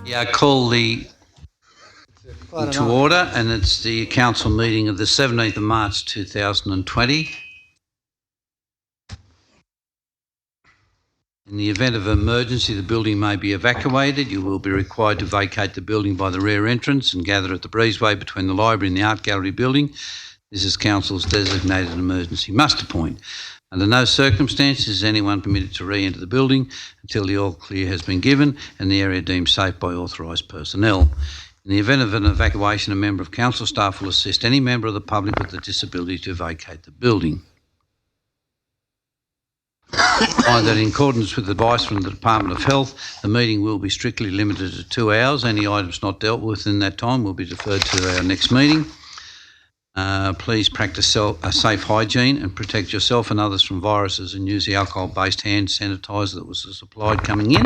Yeah, I call the to order, and it's the council meeting of the 17th of March 2020. In the event of emergency, the building may be evacuated. You will be required to vacate the building by the rear entrance and gather at the breezeway between the library and the art gallery building. This is council's designated emergency muster point. Under no circumstances is anyone permitted to re-enter the building until the all clear has been given and the area deemed safe by authorised personnel. In the event of an evacuation, a member of council staff will assist any member of the public with a disability to vacate the building. Find that in accordance with advice from the Department of Health, the meeting will be strictly limited to 2 hours. Any items not dealt with in that time will be deferred to our next meeting. Please practice safe hygiene and protect yourself and others from viruses, and use the alcohol-based hand sanitiser that was supplied coming in.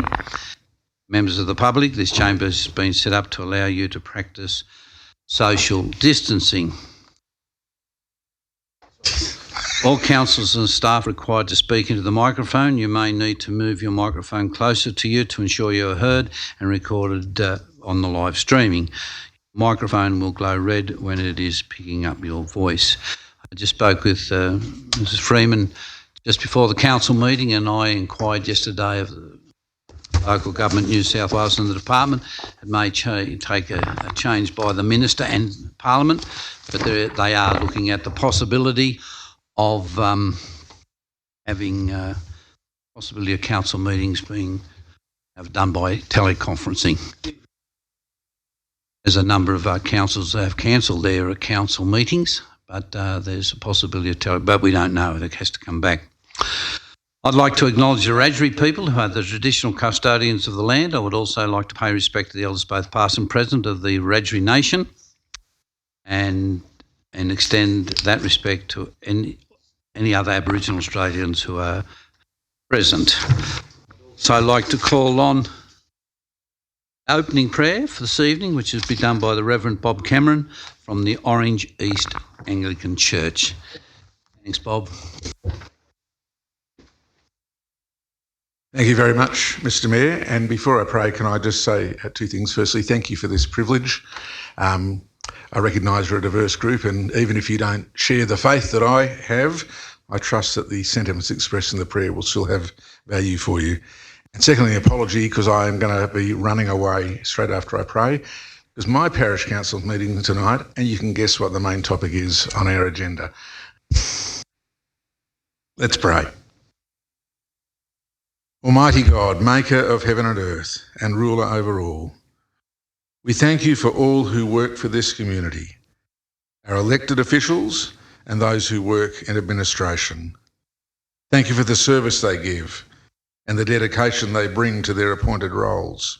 Members of the public, this chamber has been set up to allow you to practice social distancing. All councillors and staff required to speak into the microphone. You may need to move your microphone closer to you to ensure you are heard and recorded on the live streaming. Microphone will glow red when it is picking up your voice. I just spoke with Mrs. Freeman just before the council meeting, and I inquired yesterday of the local government, New South Wales, and the department. It may take a change by the minister and Parliament, but they are looking at the possibility of having possibility of council meetings being done by teleconferencing. There's a number of councils that have cancelled their council meetings, but there's a possibility of but we don't know. It has to come back. I'd like to acknowledge the Wiradjuri people, who are the traditional custodians of the land. I would also like to pay respect to the elders, both past and present, of the Wiradjuri nation, and extend that respect to any other Aboriginal Australians who are present. So I'd like to call on opening prayer for this evening, which is be done by the Reverend Bob Cameron from the Orange East Anglican Church. Thanks, Bob. Thank you very much, Mr. Mayor. And before I pray, can I just say two things? Firstly, thank you for this privilege. I recognise we're a diverse group, and even if you don't share the faith that I have, I trust that the sentiments expressed in the prayer will still have value for you. And secondly, apology, because I am going to be running away straight after I pray, because my parish council meeting tonight, and you can guess what the main topic is on our agenda. Let's pray. Almighty God, maker of heaven and earth and ruler over all, we thank you for all who work for this community, our elected officials and those who work in administration. Thank you for the service they give and the dedication they bring to their appointed roles.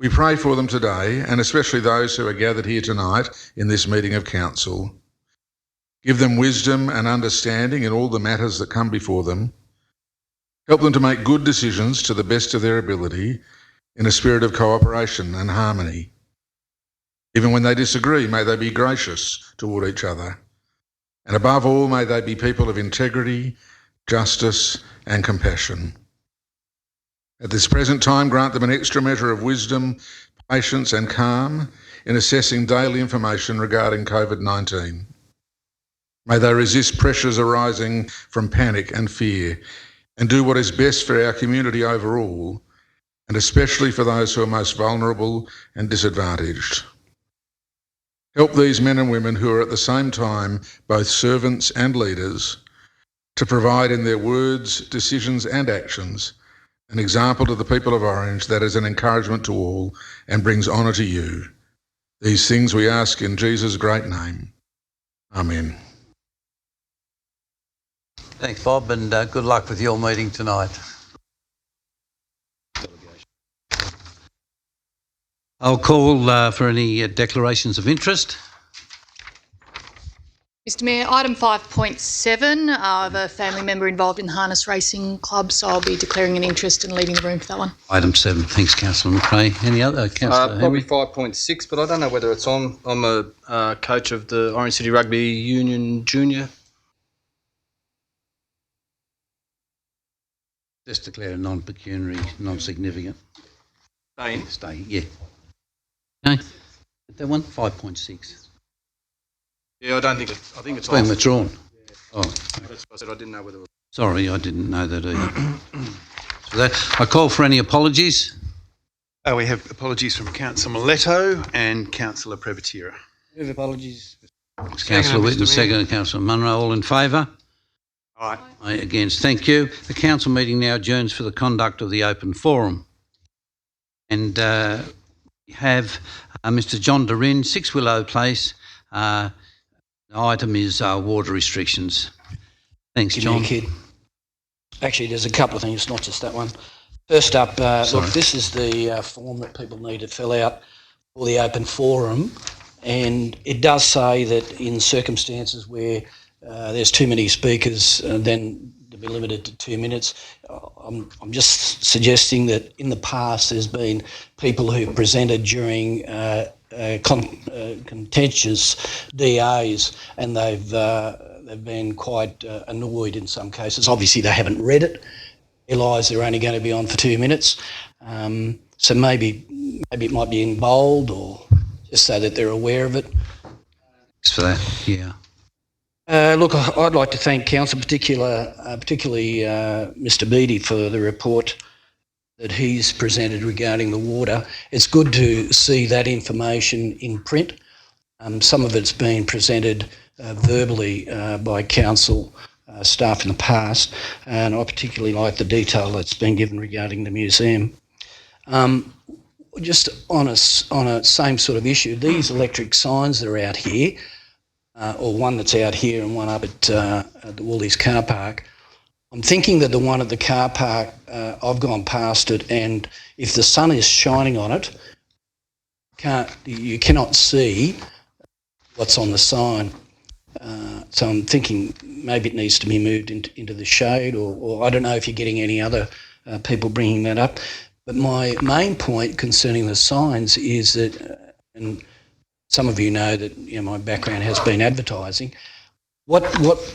We pray for them today, and especially those who are gathered here tonight in this meeting of council. Give them wisdom and understanding in all the matters that come before them. Help them to make good decisions to the best of their ability in a spirit of cooperation and harmony. Even when they disagree, may they be gracious toward each other. And above all, may they be people of integrity, justice and compassion. At this present time, grant them an extra measure of wisdom, patience and calm in assessing daily information regarding COVID-19. May they resist pressures arising from panic and fear and do what is best for our community overall, and especially for those who are most vulnerable and disadvantaged. Help these men and women who are at the same time both servants and leaders to provide in their words, decisions and actions an example to the people of Orange that is an encouragement to all and brings honour to you. These things we ask in Jesus' great name. Amen. Thanks, Bob, and good luck with your meeting tonight. I'll call for any declarations of interest. Mr Mayor, item 5.7, I have a family member involved in the Harness Racing Club, so I'll be declaring an interest and leaving the room for that one. Item 7. Thanks, Councillor McRae. Any other? Councillor Probably 5.6, but I don't know whether it's on. I'm a coach of the Orange City Rugby Union Junior. Just declare non-pecuniary, non-significant. Stay, yeah. Okay. That one, 5.6. Yeah, I don't think I think it's It's been off. withdrawn. Oh, That's what I said. I didn't know whether. sorry, I didn't know that either. So that, I call for any apologies. We have apologies from Councillor Miletto and Councillor Prevotera. Move apologies. Councillor Whitten, second, Councillor Munro, all in favour? Aye. Aye, against. Thank you. The council meeting now adjourns for the conduct of the open forum. And we have Mr John Dorin, 6 Willow Place. The item is water restrictions. Thanks, John. Kid. Actually, there's a couple of things, not just that one. First up, look, this is the form that people need to fill out for the open forum, and it does say that in circumstances where there's too many speakers, then to be limited to 2 minutes. I'm just suggesting that in the past there's been people who presented during contentious DAs, and they've been quite annoyed in some cases. Obviously, they haven't read it, realise they're only going to be on for 2 minutes. So maybe it might be in bold, or just so that they're aware of it. Thanks for that, yeah. Look, I'd like to thank Council, particularly Mr Beattie, for the report that he's presented regarding the water. It's good to see that information in print. Some of it's been presented verbally by Council staff in the past, and I particularly like the detail that's been given regarding the museum. Just on a same sort of issue, these electric signs that are out here, or one that's out here and one up at the Woolies car park. I'm thinking that the one at the car park, I've gone past it, and if the sun is shining on it, you cannot see what's on the sign. So I'm thinking maybe it needs to be moved into the shade, or I don't know if you're getting any other people bringing that up. But my main point concerning the signs is that, and some of you know that my background has been advertising. What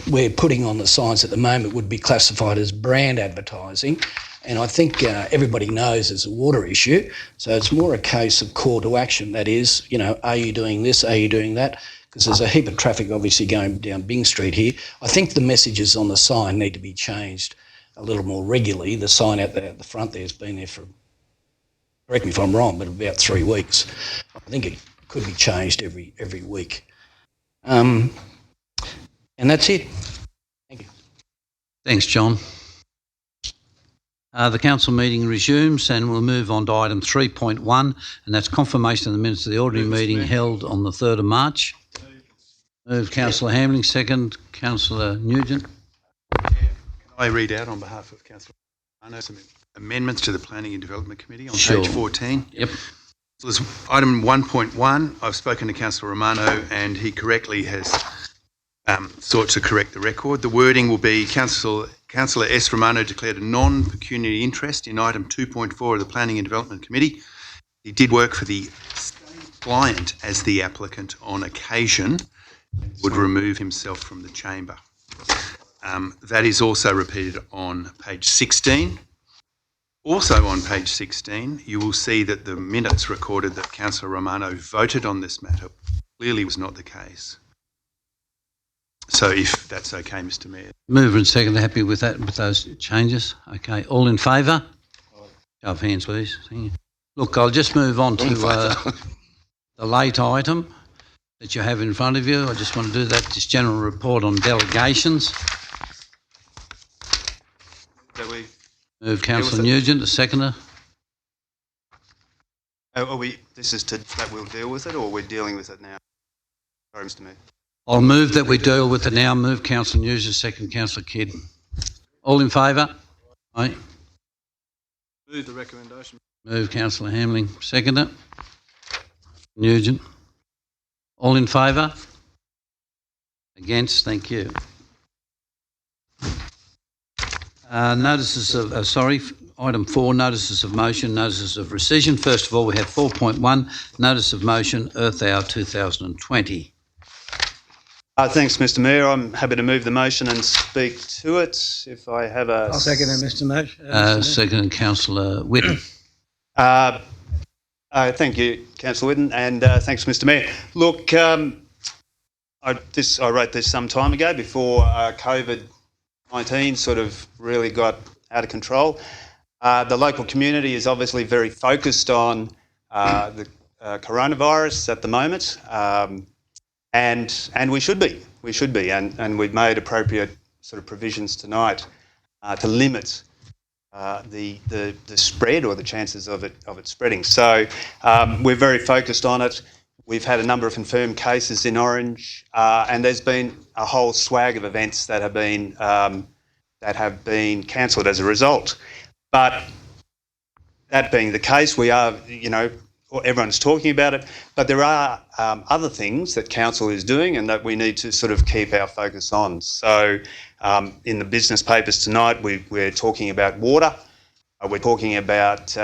we're putting on the signs at the moment would be classified as brand advertising, and I think everybody knows there's a water issue, so it's more a case of call to action. That is, are you doing this? Are you doing that? Because there's a heap of traffic obviously going down Byng Street here. I think the messages on the sign need to be changed a little more regularly. The sign out there at the front there has been there for, correct me if I'm wrong, but about 3 weeks. I think it could be changed every week. And that's it. Thank you. Thanks, John. The council meeting resumes, and we'll move on to item 3.1, and that's confirmation of the minutes of the ordinary meeting held on the 3rd of March. Move Councillor Hamling, second Councillor Nugent. Can I read out on behalf of Councillor Romano some amendments to the Planning and Development Committee on Sure. page 14? Yep. So there's item 1.1. I've spoken to Councillor Romano, and he correctly has sought to correct the record. The wording will be Councillor S. Romano declared a non-pecuniary interest in item 2.4 of the Planning and Development Committee. He did work for the client as the applicant on occasion, would remove himself from the chamber. That is also repeated on page 16. Also on page 16, you will see that the minutes recorded that Councillor Romano voted on this matter clearly was not the case. So if that's okay, Mr Mayor. Mover and second, happy with that, with those changes? Okay, all in favour? Show of hands, please. Thank you. Look, I'll just move on to the late item that you have in front of you. I just want to do that, this general report on delegations. So Move Councillor Nugent, a seconder. This is that we'll deal with it, or we're dealing with it now? Sorry, Mr Mayor. I'll move that we deal with it now. Move Councillor Nugent, second Councillor Kidd. All in favour? Aye. Move the recommendation. Move Councillor Hamling, seconder. Nugent. All in favour? Against? Thank you. Notices of, item 4, notices of motion, notices of rescission. First of all, we have 4.1, notice of motion, Earth Hour 2020. Thanks, Mr Mayor. I'm happy to move the motion and speak to it. If I have a... I'll second it, Mr Mayor. Second, Councillor Whitten. Thank you, Councillor Whitten, and thanks, Mr Mayor. Look, I wrote this some time ago before COVID-19 sort of really got out of control. The local community is obviously very focused on the coronavirus at the moment, and we should be. We should be, and we've made appropriate sort of provisions tonight to limit the spread or the chances of it spreading. So we're very focused on it. We've had a number of confirmed cases in Orange, and there's been a whole swag of events that have been cancelled as a result. But that being the case, we are, everyone's talking about it, but there are other things that council is doing and that we need to sort of keep our focus on. So in the business papers tonight, we're talking about water, we're talking about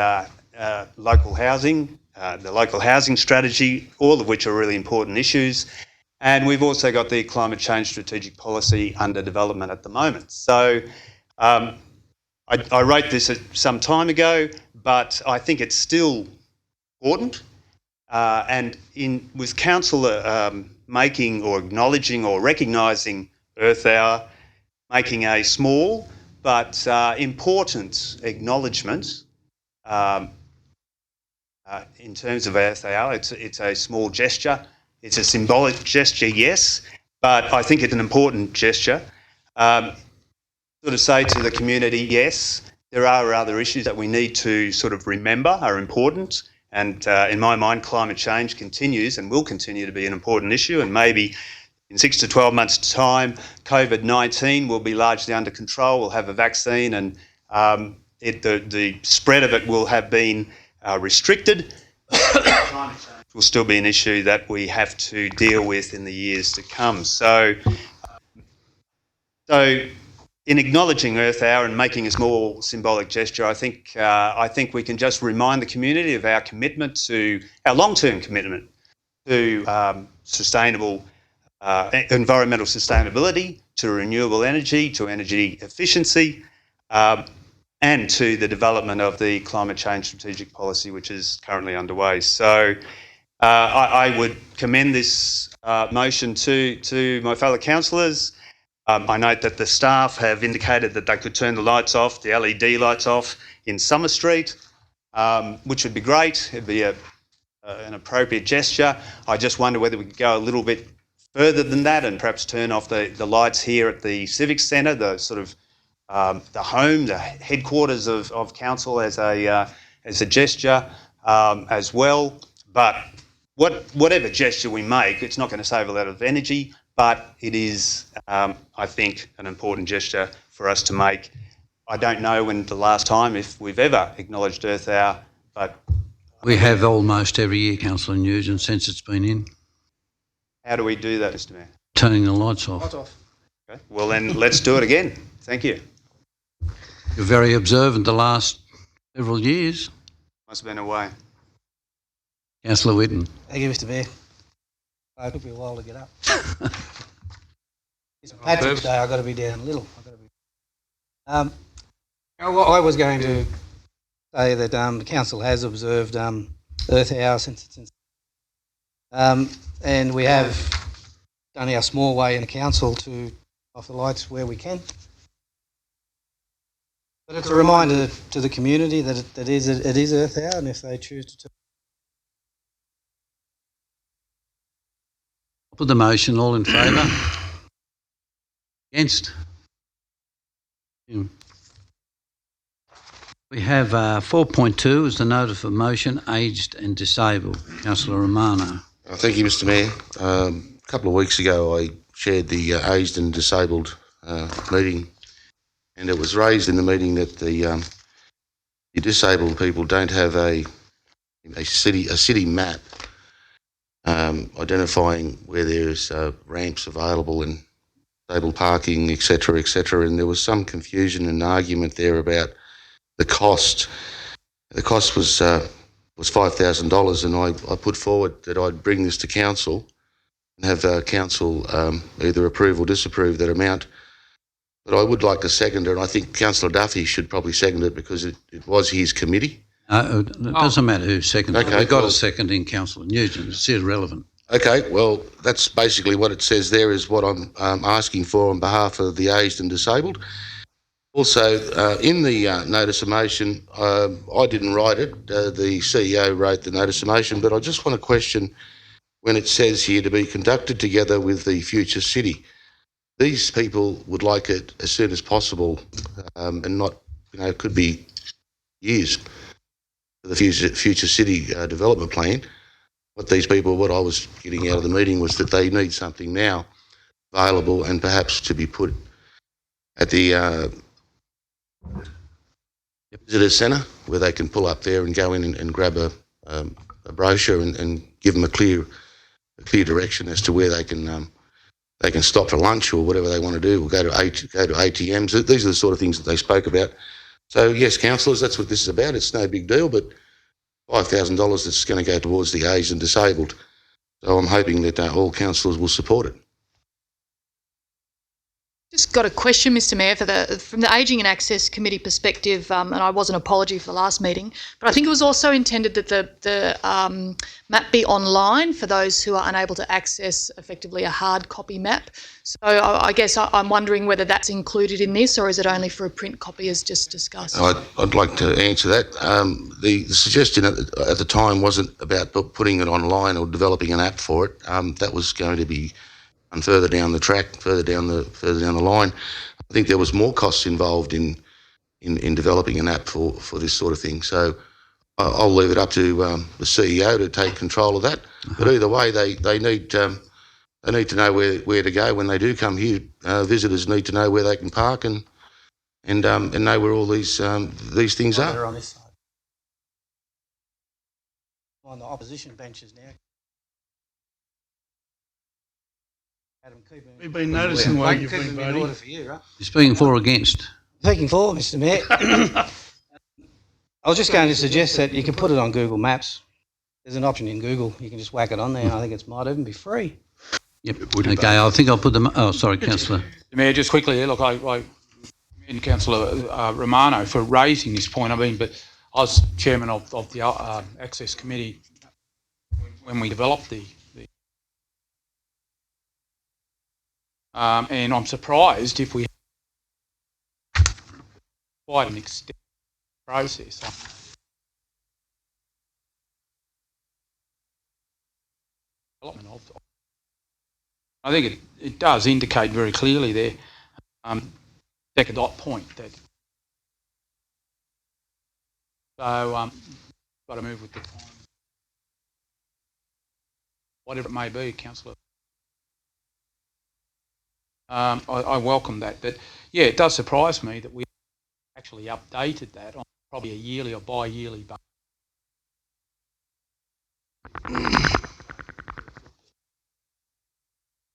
local housing, the local housing strategy, all of which are really important issues. And we've also got the climate change strategic policy under development at the moment. So I wrote this some time ago, but I think it's still important. And with council making or acknowledging or recognising Earth Hour, making a small but important acknowledgement in terms of Earth Hour. It's a small gesture. It's a symbolic gesture, yes, but I think it's an important gesture. Sort of say to the community, yes, there are other issues that we need to sort of remember are important. And in my mind, climate change continues and will continue to be an important issue. And maybe in 6 to 12 months' time, COVID-19 will be largely under control. We'll have a vaccine and the spread of it will have been restricted. Climate change will still be an issue that we have to deal with in the years to come. So in acknowledging Earth Hour and making a small symbolic gesture, I think we can just remind the community of our commitment to our long-term commitment to sustainable environmental sustainability, to renewable energy, to energy efficiency, and to the development of the climate change strategic policy, which is currently underway. So I would commend this motion to my fellow councillors. I note that the staff have indicated that they could turn the lights off, the LED lights off in Summer Street, which would be great. It'd be an appropriate gesture. I just wonder whether we could go a little bit further than that and perhaps turn off the lights here at the Civic Centre, the sort of the home, the headquarters of council as a gesture as well. But whatever gesture we make, it's not going to save a lot of energy. But it is, I think, an important gesture for us to make. I don't know when the last time, if we've ever acknowledged Earth Hour, but... We have almost every year, Councillor Nugent, since it's been in. How do we do that, Mr Mayor? Turning the lights off. Okay. Well, then let's do it again. Thank you. You're very observant the last several years. Must have been away. Councillor Whitten. Thank you, Mr Mayor. It took me a while to get up. It's Patrick's Day, I've got to be down a little. I was going to say that the council has observed Earth Hour since its and we have done our small way in the council to off the lights where we can. But it's a reminder to the community that it is Earth Hour, and if they choose to Put the motion. All in favour? Against? We have 4.2 as the notice of motion, aged and disabled. Councillor Romano. Thank you, Mr Mayor. A couple of weeks ago I chaired the aged and disabled meeting, and it was raised in the meeting that the disabled people don't have a city map identifying where there's ramps available and stable parking, etc., and there was some confusion and argument there about the cost. The cost was $5,000, and I put forward that I'd bring this to council and have council either approve or disapprove that amount. But I would like to second it, and I think Councillor Duffy should probably second it because it was his committee. It doesn't matter who seconded it. Okay, We've got well- a second in Councillor Nugent. It's irrelevant. Okay, well, that's basically what it says there is what I'm asking for on behalf of the aged and disabled. Also, in the notice of motion, I didn't write it. The CEO wrote the notice of motion, but I just want to question when it says here to be conducted together with the future city. These people would like it as soon as possible, and not, it could be years for the future city development plan. What I was getting out of the meeting was that they need something now available and perhaps to be put at the visitor centre where they can pull up there and go in and grab a brochure and give them a clear direction as to where they can stop for lunch or whatever they want to do, or go to ATMs. These are the sort of things that they spoke about. So yes, councillors, that's what this is about. It's no big deal, but $5,000 that's going to go towards the aged and disabled. So I'm hoping that all councillors will support it. Just got a question, Mr Mayor, from the Ageing and Access Committee perspective, and I was an apology for the last meeting, but I think it was also intended that the map be online for those who are unable to access effectively a hard copy map. So I guess I'm wondering whether that's included in this, or is it only for a print copy as just discussed? I'd like to answer that. The suggestion at the time wasn't about putting it online or developing an app for it. That was going to be further down the track, further down the line. I think there was more costs involved in developing an app for this sort of thing. So I'll leave it up to the CEO to take control of that. But either way, they need to know where to go when they do come here. Visitors need to know where they can park and know where all these things are. They're on this side. On the opposition benches now. Adam, We've been noticing while you've been voting. Order for you, right? You're speaking for or against? Speaking for, Mr Mayor. I was just going to suggest that you can put it on Google Maps. There's an option in Google. You can just whack it on there. I think it might even be free. Yep. Okay, I think I'll put them... Oh, sorry, Councillor. Mayor, just quickly, look, I commend Councillor Romano for raising this point. I mean, but I was chairman of the Access Committee when we developed the and I'm surprised if we quite an extended process. I think it does indicate very clearly there, second dot point that. So got to move with the time, whatever it may be, Councillor. I welcome that, but yeah, it does surprise me that we actually updated that on probably a yearly or bi-yearly basis.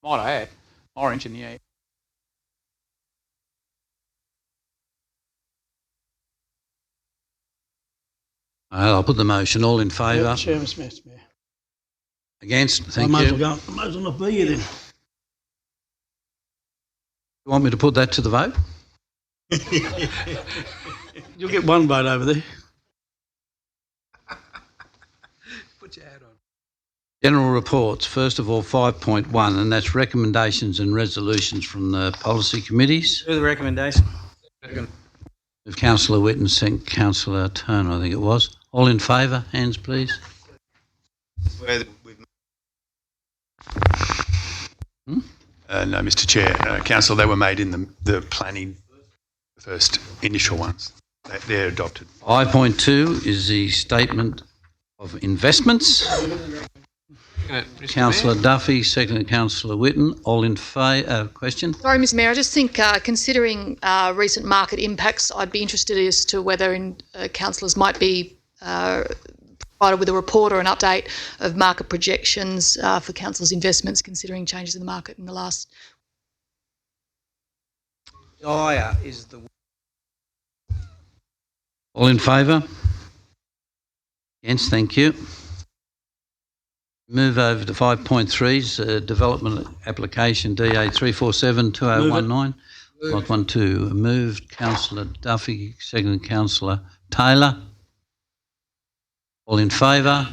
Might I add, Orange in the air. I'll put the motion. All in favour? Chairman Smith, Mayor. Against? Thank you. I might as well not be here then. You want me to put that to the vote? You'll get one vote over there. Put your hat on. General reports. First of all, 5.1, and that's recommendations and resolutions from the policy committees. Do the recommendation. Of Councillor Whitten, second Councillor Turner, I think it was. All in favour? Hands, please. No, Mr Chair. Council, they were made in the planning, the first initial ones. They're adopted. 5.2 is the statement of investments. Councillor Duffy, second Councillor Whitten. All in favour? Question? Sorry, Mr Mayor, I just think considering recent market impacts, I'd be interested as to whether councillors might be provided with a report or an update of market projections for council's investments, considering changes in the market in the last... Dire is the... All in favour? Against? Thank you. Move over to 5.3's development application DA 347-2019. Lot 1-2. Moved Councillor Duffy, second Councillor Taylor. All in favour?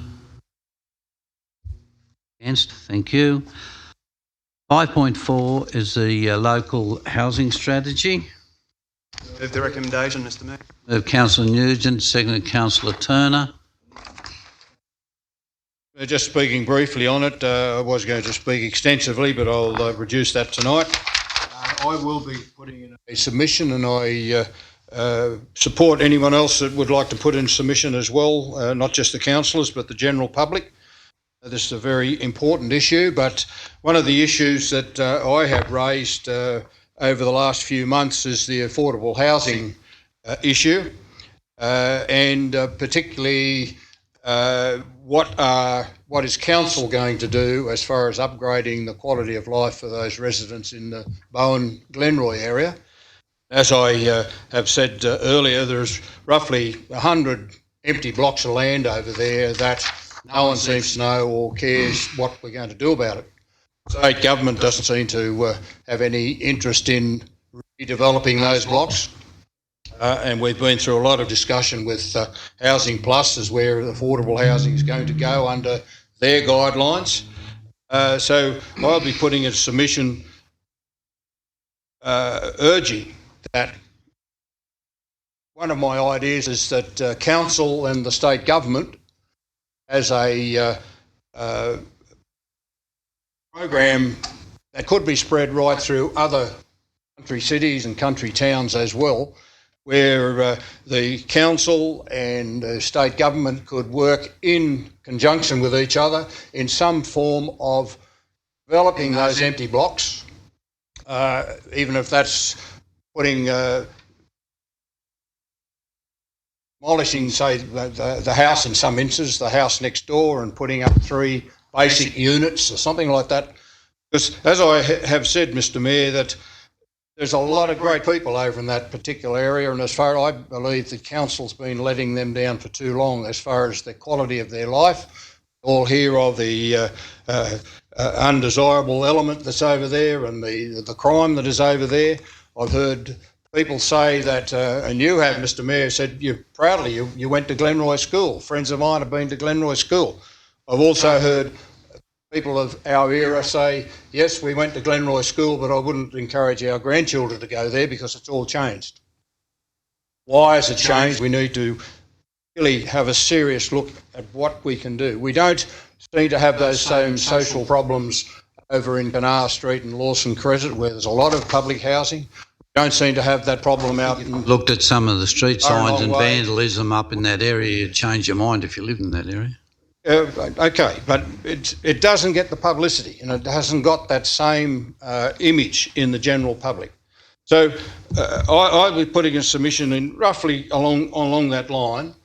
Against? Thank you. 5.4 is the local housing strategy. Move the recommendation, Mr Mayor. Moved Councillor Nugent, seconded Councillor Turner. Just speaking briefly on it, I was going to speak extensively, but I'll reduce that tonight. I will be putting in a submission, and I support anyone else that would like to put in submission as well, not just the councillors but the general public. This is a very important issue, but one of the issues that I have raised over the last few months is the affordable housing issue, and particularly what is council going to do as far as upgrading the quality of life for those residents in the Bowen-Glenroy area. As I have said earlier, there's roughly 100 empty blocks of land over there that no one seems to know or cares what we're going to do about it. State government doesn't seem to have any interest in redeveloping those blocks. And we've been through a lot of discussion with Housing Plus as where affordable housing is going to go under their guidelines. So I'll be putting a submission urging that one of my ideas is that council and the state government as a program that could be spread right through other country cities and country towns as well, where the council and the state government could work in conjunction with each other in some form of developing those empty blocks, even if that's putting demolishing, say, the house in some instances, the house next door, and putting up 3 basic units or something like that. Because as I have said, Mr Mayor, that there's a lot of great people over in that particular area, and as far as I believe the council's been letting them down for too long as far as the quality of their life. All hear of the undesirable element that's over there and the crime that is over there. I've heard people say that, and you have, Mr Mayor, said you went to Glenroy School. Friends of mine have been to Glenroy School. I've also heard people of our era say, yes, we went to Glenroy School, but I wouldn't encourage our grandchildren to go there because it's all changed. Why has it changed? We need to really have a serious look at what we can do. We don't seem to have those same social problems over in Canard Street and Lawson Crescent, where there's a lot of public housing. We don't seem to have that problem out in... Looked at some of the street signs and vandalism up in that area. You'd change your mind if you lived in that area. Okay, but it doesn't get the publicity, and it hasn't got that same image in the general public. So I'll be putting a submission in roughly along that line,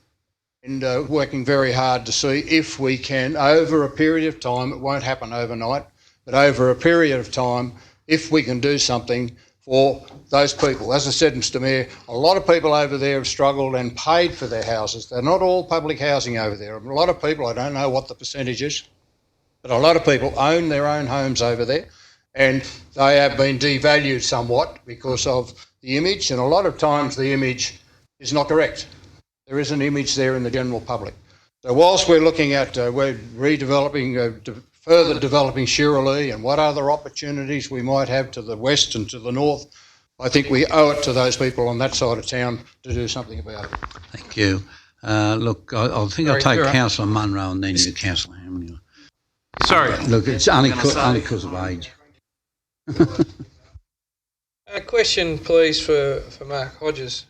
and working very hard to see if we can, over a period of time, it won't happen overnight, but over a period of time, if we can do something for those people. As I said, Mr Mayor, a lot of people over there have struggled and paid for their houses. They're not all public housing over there. A lot of people, I don't know what the percentage is, but a lot of people own their own homes over there, and they have been devalued somewhat because of the image, and a lot of times the image is not correct. There is an image there in the general public. So whilst we're looking at, we're redeveloping, further developing Shirley and what other opportunities we might have to the west and to the north, I think we owe it to those people on that side of town to do something about it. Thank you. Look, I think I'll take Councillor Munro and then you, Councillor Hamlin. Sorry. Look, it's only because of age. A question, please, for Mark Hodges.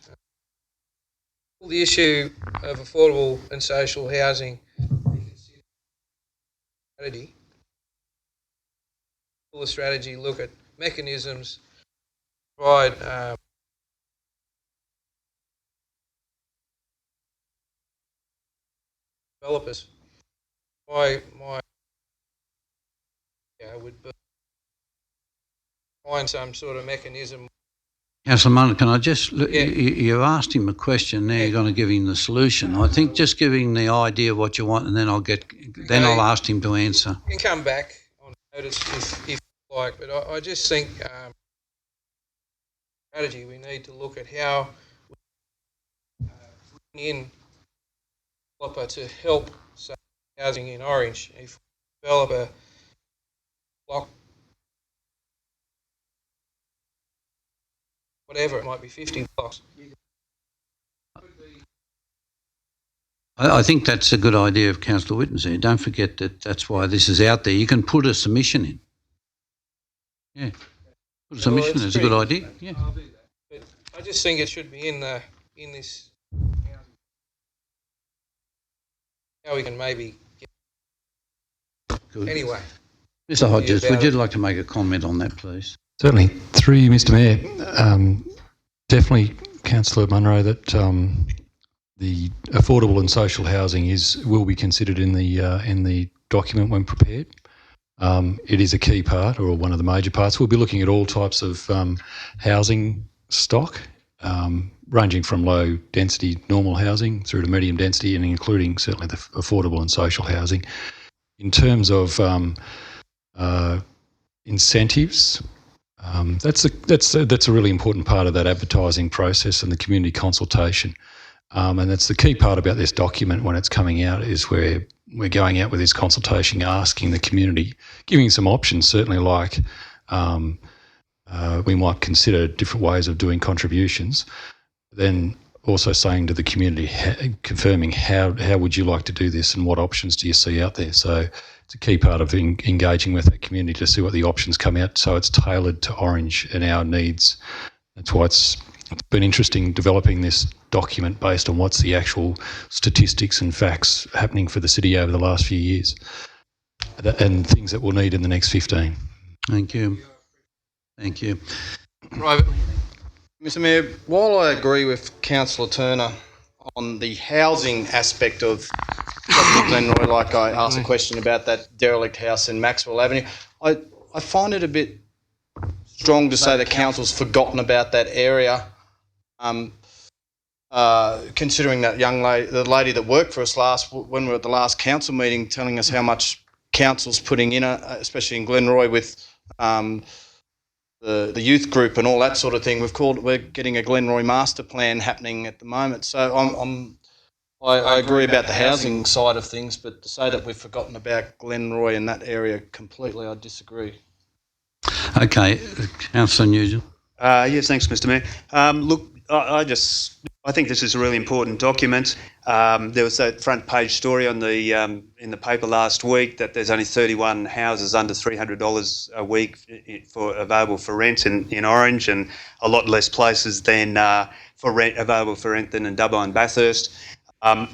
The issue of affordable and social housing strategy. Will the strategy look at mechanisms to provide developers? My would be find some sort of mechanism. Councillor Munro, can I just, you asked him a question, now you're going to give him the solution. I think just giving the idea of what you want and then I'll ask him to answer. You can come back on notice if you like, but I just think strategy, we need to look at how we bring in developer to help say, housing in Orange. If we develop a block, whatever, it might be 50 blocks. I think that's a good idea of Councillor Witten's there. Don't forget that that's why this is out there. You can put a submission in. Yeah, put a submission in. It's a good idea. Yeah. But I just think it should be in this. How we can maybe get. Good. Anyway. Mr. Hodges, would you like to make a comment on that, please? Certainly. Through you, Mr. Mayor, definitely, Councillor Munro, that the affordable and social housing will be considered in the document when prepared. It is a key part, or one of the major parts. We'll be looking at all types of housing stock, ranging from low density normal housing through to medium density, and including certainly the affordable and social housing. In terms of incentives, that's a really important part of that advertising process and the community consultation. And that's the key part about this document when it's coming out, is where we're going out with this consultation, asking the community, giving some options, certainly like we might consider different ways of doing contributions, then also saying to the community, confirming how would you like to do this and what options do you see out there. So it's a key part of engaging with that community to see what the options come out, so it's tailored to Orange and our needs. That's why it's been interesting developing this document based on what's the actual statistics and facts happening for the city over the last few years, and things that we'll need in the next 15. Thank you. Thank you. Right, Mr. Mayor, while I agree with Councillor Turner on the housing aspect of Glenroy, like I asked a question about that derelict house in Maxwell Avenue, I find it a bit strong to say the council's forgotten about that area. Considering that young lady, the lady that worked for us when we were at the last council meeting, telling us how much council's putting in, especially in Glenroy with the youth group and all that sort of thing. We're getting a Glenroy master plan happening at the moment. So I agree about the housing side of things, but to say that we've forgotten about Glenroy and that area completely, I disagree. Okay, Councillor Nugent. Yes, thanks, Mr. Mayor. Look, I think this is a really important document. There was that front page story on in the paper last week that there's only 31 houses under $300 a week available for rent in Orange, and a lot less places than available for rent than in Dubbo and Bathurst. I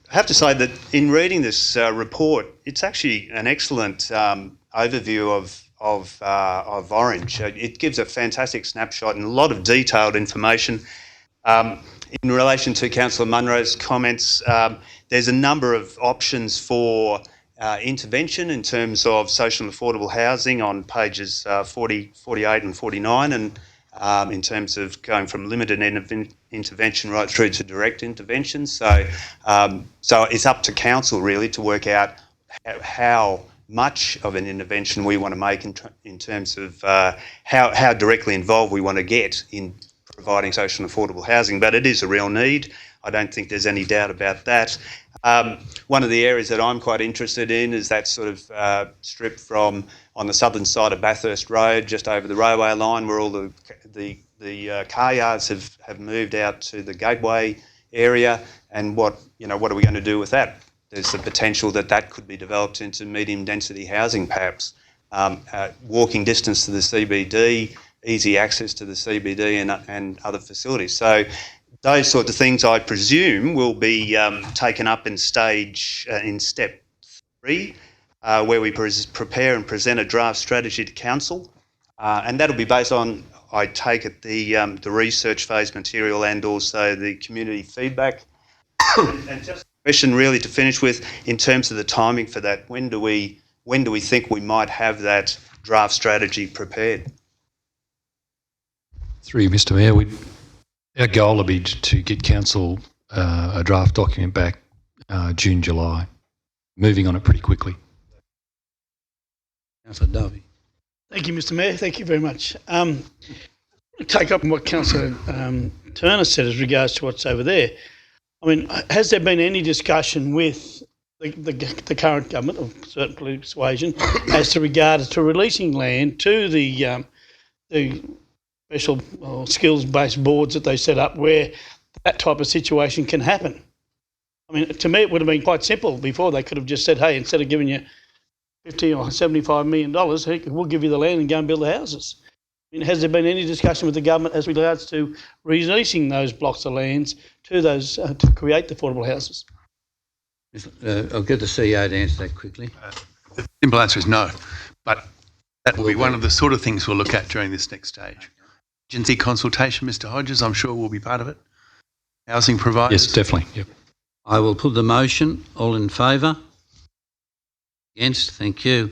have to say that in reading this report, it's actually an excellent overview of Orange. It gives a fantastic snapshot and a lot of detailed information. In relation to Councillor Munro's comments, there's a number of options for intervention in terms of social and affordable housing on pages 40, 48 and 49, and in terms of going from limited intervention right through to direct intervention. So it's up to council really to work out how much of an intervention we want to make in terms of how directly involved we want to get in providing social and affordable housing. But it is a real need. I don't think there's any doubt about that. One of the areas that I'm quite interested in is that sort of strip from on the southern side of Bathurst Road, just over the railway line, where all the car yards have moved out to the Gateway area. And what are we going to do with that? There's the potential that could be developed into medium density housing, perhaps. Walking distance to the CBD, easy access to the CBD and other facilities. So those sorts of things, I presume, will be taken up in step 3, where we prepare and present a draft strategy to council, and that'll be based on, I take it, the research phase material and also the community feedback. And just a question really to finish with, in terms of the timing for that, when do we think we might have that draft strategy prepared? Through you, Mr. Mayor, our goal would be to get council a draft document back June, July, moving on it pretty quickly. Councillor Dovey. Thank you, Mr. Mayor. Thank you very much. Take up on what Councillor Turner said as regards to what's over there. I mean, has there been any discussion with the current government of certain political persuasion as to regards to releasing land to the special skills-based boards that they set up where that type of situation can happen? I mean, to me, it would have been quite simple before. They could have just said, hey, instead of giving you $50 or $75 million, we'll give you the land and go and build the houses. I mean, has there been any discussion with the government as regards to releasing those blocks of lands to those to create the affordable houses? I'll get the CEO to answer that quickly. The simple answer is no, but that will be one of the sort of things we'll look at during this next stage. Agency consultation, Mr. Hodges, I'm sure will be part of it. Housing providers. Yes, definitely. Yep. I will put the motion. All in favour? Against? Thank you.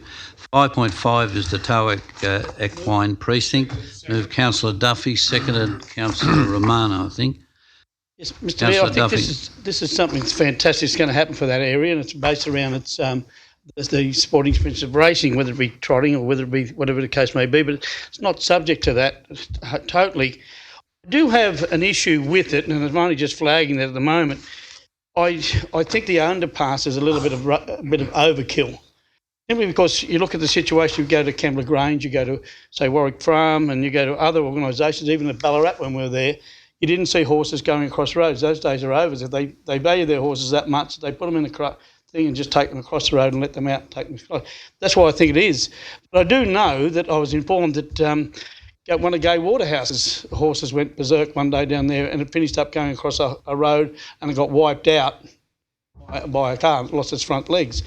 5.5 is the Towak Equine Precinct. Moved Councillor Duffy, seconded Councillor Romano, I think. Yes, Mr. Mayor, I think this is something that's fantastic. It's going to happen for that area, and it's based around its the sporting expense of racing, whether it be trotting or whether it be whatever the case may be. But it's not subject to that totally. I do have an issue with it, and I'm only just flagging that at the moment. I think the underpass is a little bit of overkill. Simply because you look at the situation, you go to Kembla Grange, you go to, say, Warwick Farm, and you go to other organisations, even at Ballarat when we were there, you didn't see horses going across roads. Those days are over. So they value their horses that much, they put them in the thing and just take them across the road and let them out and take them across. That's why I think it is. But I do know that I was informed that one of Gay Waterhouse's horses went berserk one day down there and it finished up going across a road and it got wiped out by a car and lost its front legs.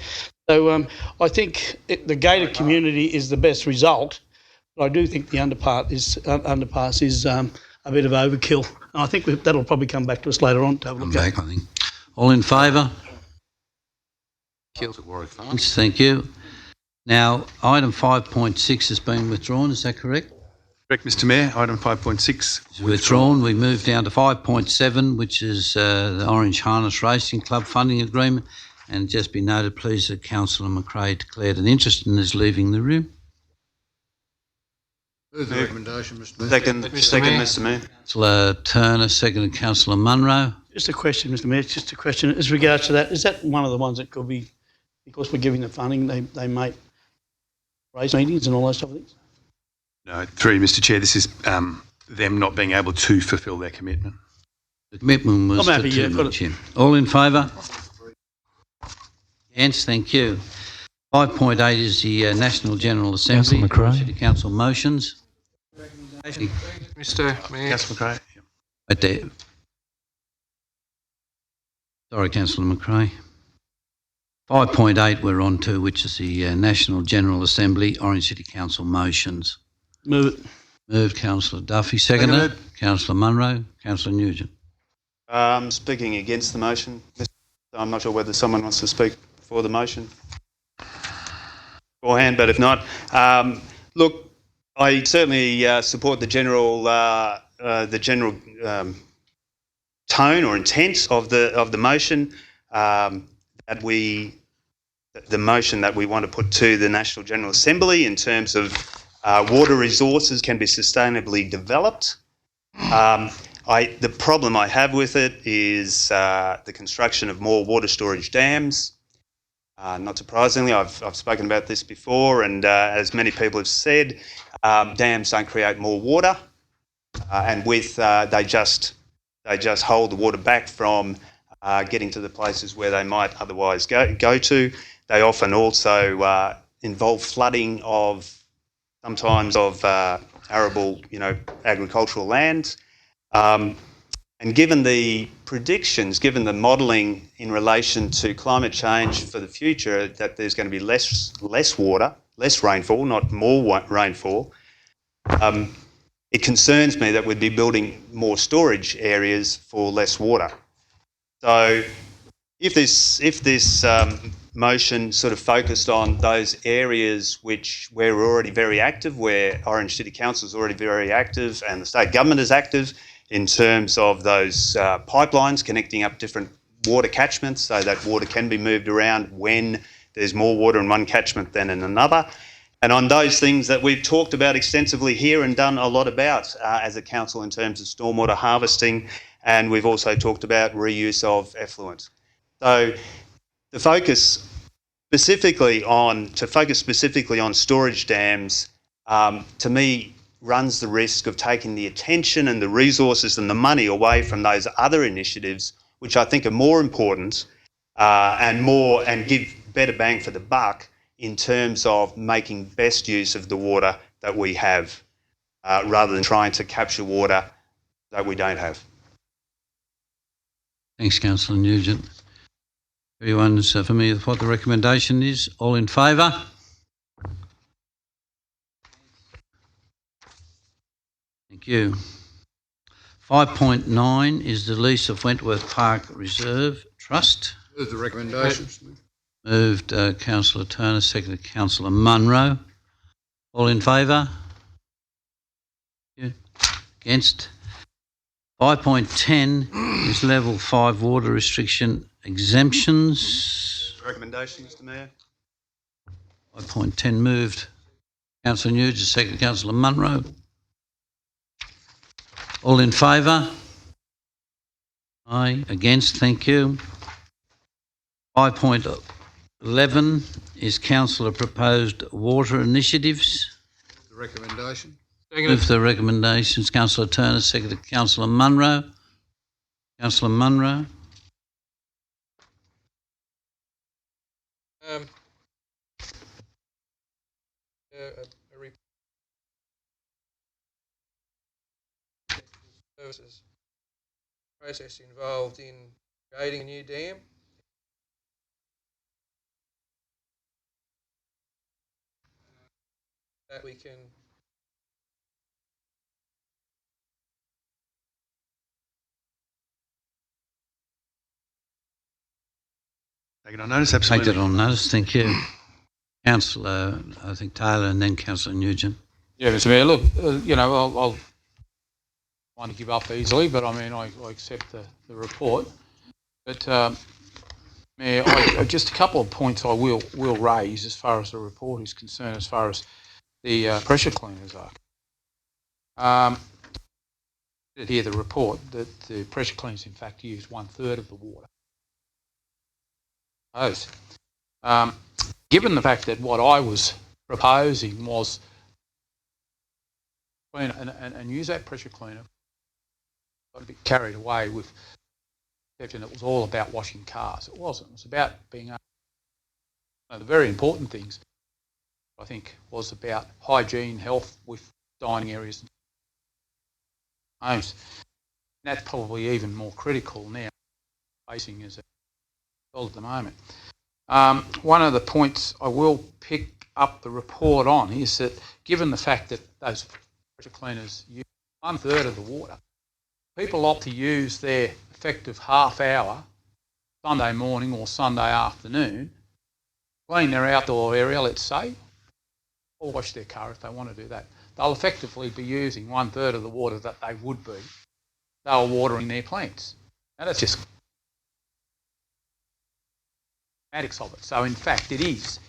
So I think the gated community is the best result, but I do think the underpass is a bit of overkill. And I think that'll probably come back to us later on to have a look at. Back, I think. All in favour? Thank you. Now, item 5.6 has been withdrawn, is that correct? Correct, Mr. Mayor. Item 5.6 withdrawn. We move down to 5.7, which is the Orange Harness Racing Club funding agreement. And just be noted, please, that Councillor McRae declared an interest and is leaving the room. Move the recommendation, Mr. Mayor. Second, Mr. Mayor. Councillor Turner, seconded Councillor Munro. Just a question, Mr. Mayor, just a question. As regards to that, is that one of the ones that could be, because we're giving the funding, they might raise meetings and all those type of things? No, through Mr. Chair, this is them not being able to fulfil their commitment. The commitment was I'm happy, for yeah, 2 got months. All in favour? Yes, thank you. 5.8 is the National General Assembly. Councillor McRae. City Council motions. Mr. Mayor. Councillor McRae. Yep. Right there. Sorry, Councillor McRae. 5.8 we're on to, which is the National General Assembly, Orange City Council motions. Move it. Moved Councillor Duffy, seconded. Councillor Munro, Councillor Nugent. Speaking against the motion. I'm not sure whether someone wants to speak for the motion beforehand, but if not, look, I certainly support the general tone or intent of the motion the motion that we want to put to the National General Assembly in terms of water resources can be sustainably developed. The problem I have with it is the construction of more water storage dams. Not surprisingly, I've spoken about this before, and as many people have said, dams don't create more water, and they just hold the water back from getting to the places where they might otherwise go to. They often also involve flooding sometimes of arable, agricultural land. And given the predictions, given the modelling in relation to climate change for the future, that there's going to be less water, less rainfall, not more rainfall, it concerns me that we'd be building more storage areas for less water. So if this motion sort of focused on those areas where we're already very active, where Orange City Council is already very active and the state government is active in terms of those pipelines connecting up different water catchments so that water can be moved around when there's more water in one catchment than in another. And on those things that we've talked about extensively here and done a lot about as a council in terms of stormwater harvesting and we've also talked about reuse of effluent. So the focus specifically on storage dams, to me, runs the risk of taking the attention and the resources and the money away from those other initiatives, which I think are more important and give better bang for the buck in terms of making best use of the water that we have, rather than trying to capture water that we don't have. Thanks, Councillor Nugent. Everyone's familiar with what the recommendation is. All in favour? Thank you. 5.9 is the lease of Wentworth Park Reserve Trust. Move the recommendations. Moved Councillor Turner, seconded Councillor Munro. All in favour? Against? 5.10 is level 5 water restriction exemptions. Recommendation, Mr Mayor. 5.10 moved Councillor Nugent, seconded Councillor Munro. All in favour? Aye. Against? Thank you. 5.11 is Councillor proposed water initiatives. The recommendation. Move the recommendations. Councillor Turner, seconded Councillor Munro. Councillor Munro. Services process involved in creating a new dam. That we can take it on notice, absolutely. Take that on notice, thank you. Councillor, I think Taylor and then Councillor Nugent. Yeah, Mr Mayor, look, I'll want to give up easily, but I mean, I accept the report. But, Mayor, just a couple of points I will raise as far as the report is concerned, as far as the pressure cleaners are. Here, the report that the pressure cleaners, in fact, use 1/3 of the water. Given the fact that what I was proposing was clean and use that pressure cleaner, got a bit carried away with the perception it was all about washing cars. It wasn't. It was about being able the very important things, I think, was about hygiene, health with dining areas and homes. And that's probably even more critical now, facing as a world at the moment. One of the points I will pick up the report on is that given the fact that those pressure cleaners use 1/3 of the water, people opt to use their effective half hour Sunday morning or Sunday afternoon, clean their outdoor area, let's say, or wash their car if they want to do that. They'll effectively be using 1/3 of the water that they would be. They were watering their plants. Now that's just of it. So in fact it is,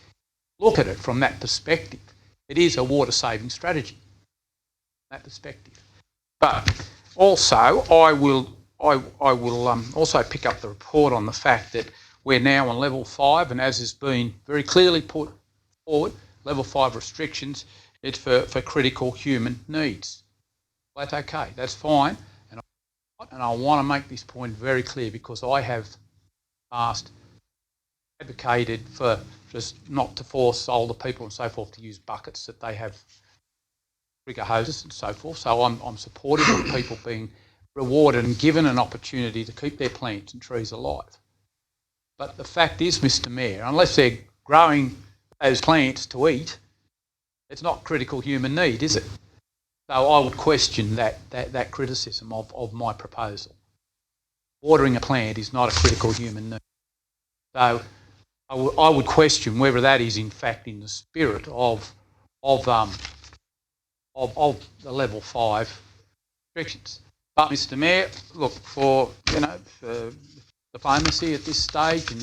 look at it from that perspective, it is a water saving strategy, that perspective. But also I will also pick up the report on the fact that we're now on level 5, and as has been very clearly put forward, level 5 restrictions, it's for critical human needs. That's okay, that's fine, and I want to make this point very clear because I have advocated for just not to force older people and so forth to use buckets, that they have rigger hoses and so forth. So I'm supportive of people being rewarded and given an opportunity to keep their plants and trees alive. But the fact is, Mr Mayor, unless they're growing those plants to eat, it's not critical human need, is it? So I would question that criticism of my proposal. Watering a plant is not a critical human need. So I would question whether that is in fact in the spirit of the level 5 restrictions. But Mr Mayor, look, for diplomacy at this stage, and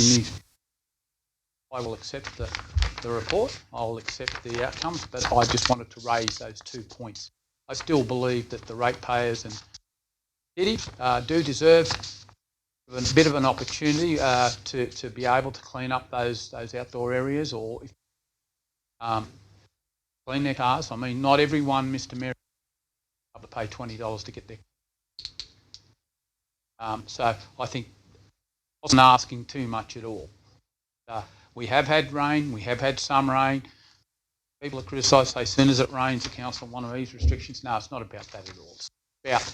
I will accept the report. I'll accept the outcomes, but I just wanted to raise those 2 points. I still believe that the ratepayers and cities do deserve a bit of an opportunity to be able to clean up those outdoor areas or clean their cars. I mean, not everyone, Mr Mayor, is able to pay $20 to get there. So I think I wasn't asking too much at all. We have had rain, we have had some rain. People are criticised, say, as soon as it rains, the council want to ease restrictions. No, it's not about that at all. It's about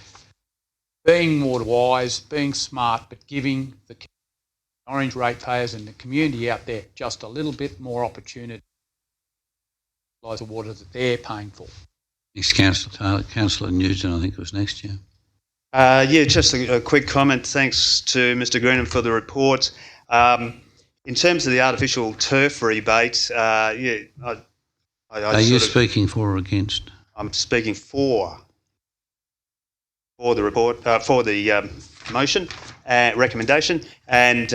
being water wise, being smart, but giving the Orange ratepayers and the community out there just a little bit more opportunity to utilise the water that they're paying for. Next, Councillor Taylor. Councillor Nugent, I think it was next year. Yeah, just a quick comment. Thanks to Mr Greenham for the report. In terms of the artificial turf rebate, Are you speaking for or against? I'm speaking for the report, for the motion, recommendation, and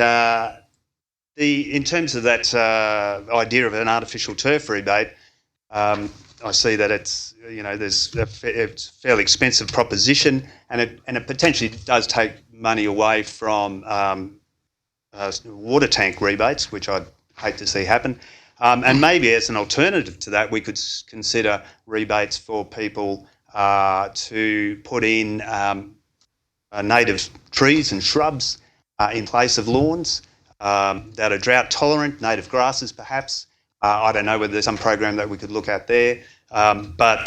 in terms of that idea of an artificial turf rebate, I see that it's it's a fairly expensive proposition, and it potentially does take money away from water tank rebates, which I'd hate to see happen. And maybe as an alternative to that, we could consider rebates for people to put in native trees and shrubs in place of lawns that are drought tolerant, native grasses perhaps. I don't know whether there's some program that we could look at there. But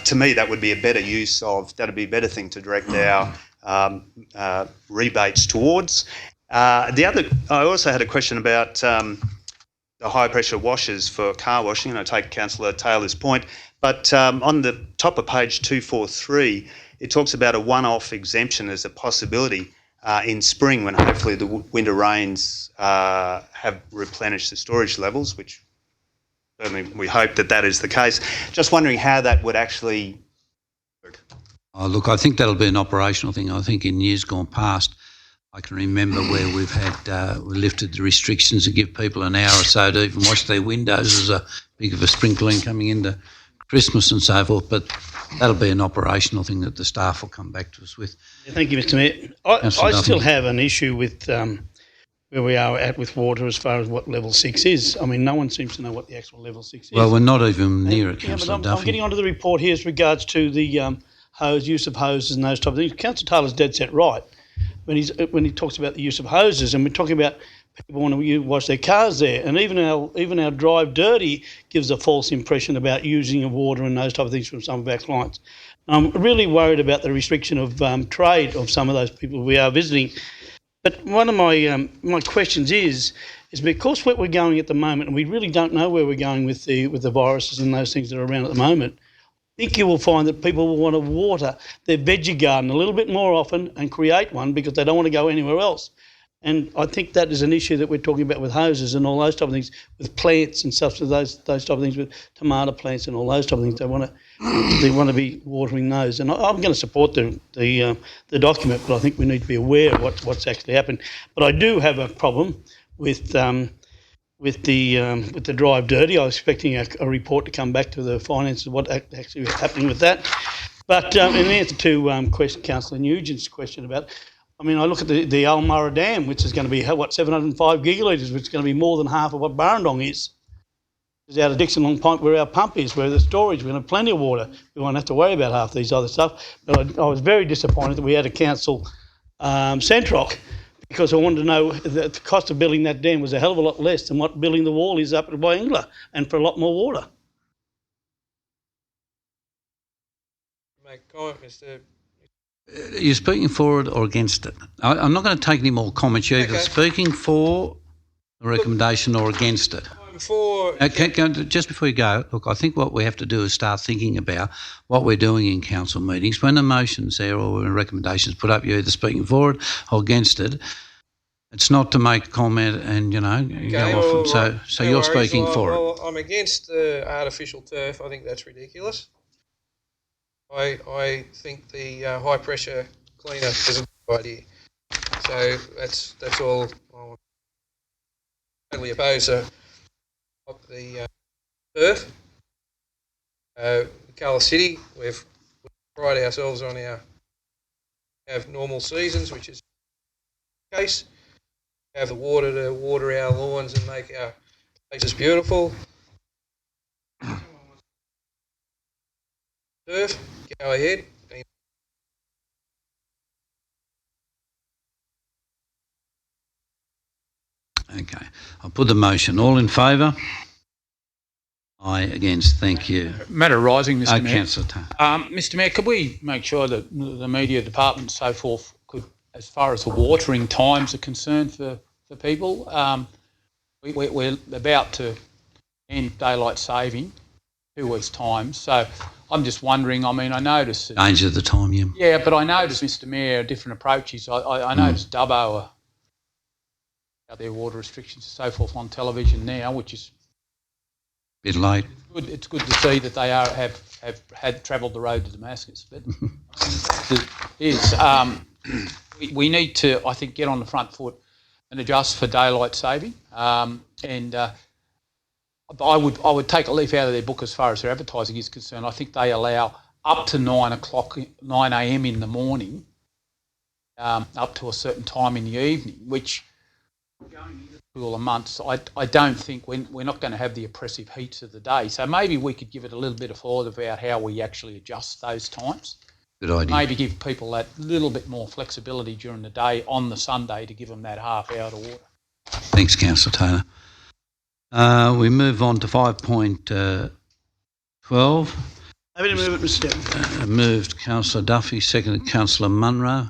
to me, that would be a better use of, that would be a better thing to direct our rebates towards. I also had a question about the high pressure washers for car washing, and I take Councillor Taylor's point, but on the top of page 243, it talks about a one-off exemption as a possibility in spring when hopefully the winter rains have replenished the storage levels, which certainly we hope that is the case. Just wondering how that would actually work. Oh, look, I think that'll be an operational thing. I think in years gone past, I can remember where we've had we lifted the restrictions to give people an hour or so to even wash their windows as a big of a sprinkling coming into Christmas and so forth. But that'll be an operational thing that the staff will come back to us with. Thank you, Mr Mayor. I still have an issue with where we are at with water as far as what level 6 is. I mean, no one seems to know what the actual level 6 is. Well, we're not even near it, Councillor Duffy. I'm getting onto the report here as regards to the use of hoses and those type of things. Councillor Taylor's dead set right when he talks about the use of hoses, and we're talking about people want to wash their cars there, and even our Drive Dirty gives a false impression about using of water and those type of things from some of our clients. I'm really worried about the restriction of trade of some of those people we are visiting. But one of my questions is because where we're going at the moment, and we really don't know where we're going with the viruses and those things that are around at the moment, I think you will find that people will want to water their veggie garden a little bit more often and create one because they don't want to go anywhere else. And I think that is an issue that we're talking about with hoses and all those type of things, with plants and stuff, so those type of things, with tomato plants and all those type of things. They want to be watering those. And I'm going to support the document, but I think we need to be aware of what's actually happened. But I do have a problem with the Drive Dirty. I was expecting a report to come back to the finances, what actually was happening with that. But in answer to Councillor Nugent's question about, I mean, I look at the Almurra Dam, which is going to be, 705 gigalitres, which is going to be more than half of what Barrendong is. It's out of Dixon Long Point where our pump is, where the storage, we're going to have plenty of water. We won't have to worry about half these other stuff. But I was very disappointed that we had to cancel Centrock, because I wanted to know that the cost of building that dam was a hell of a lot less than what building the wall is up at Wyingler, and for a lot more water. Make a comment, Mr. Are you speaking for it or against it? I'm not going to take any more comments. You're either speaking for the recommendation or against it. I'm for... Just before you go, look, I think what we have to do is start thinking about what we're doing in council meetings. When a motion's there or when a recommendation's put up, you're either speaking for it or against it. It's not to make a comment and, go off. So you're speaking for it. Well, I'm against the artificial turf. I think that's ridiculous. I think the high pressure cleaner is a good idea. So that's all. I'm totally opposed to the turf. Colour City, we've prided ourselves on our have normal seasons, which is the case. Have the water to water our lawns and make our places beautiful. Surf, go ahead. Okay, I'll put the motion. All in favour? Aye, against. Thank you. Matter rising, Mr. Mayor. Councillor Taylor. Mr. Mayor, could we make sure that the media department and so forth could, as far as the watering times are concerned for people, we're about to end daylight saving 2 weeks' time. So I'm just wondering, I mean, I noticed... Change of the time, yeah. Yeah, but I noticed, Mr. Mayor, different approaches. I noticed Dubbo are out there, water restrictions and so forth on television now, which is... Bit late. It's good to see that they have had travelled the road to Damascus. But we need to, I think, get on the front foot and adjust for daylight saving. I would take a leaf out of their book as far as their advertising is concerned. I think they allow up to 9 a.m. in the morning, up to a certain time in the evening, which all the months, I don't think we're not going to have the oppressive heats of the day. So maybe we could give it a little bit of thought about how we actually adjust those times. Good idea. Maybe give people that little bit more flexibility during the day on the Sunday to give them that half hour to water. Thanks, Councillor Taylor. We move on to 5.12. Happy to move it, Mr. Chairman. Moved Councillor Duffy, seconded Councillor Munro.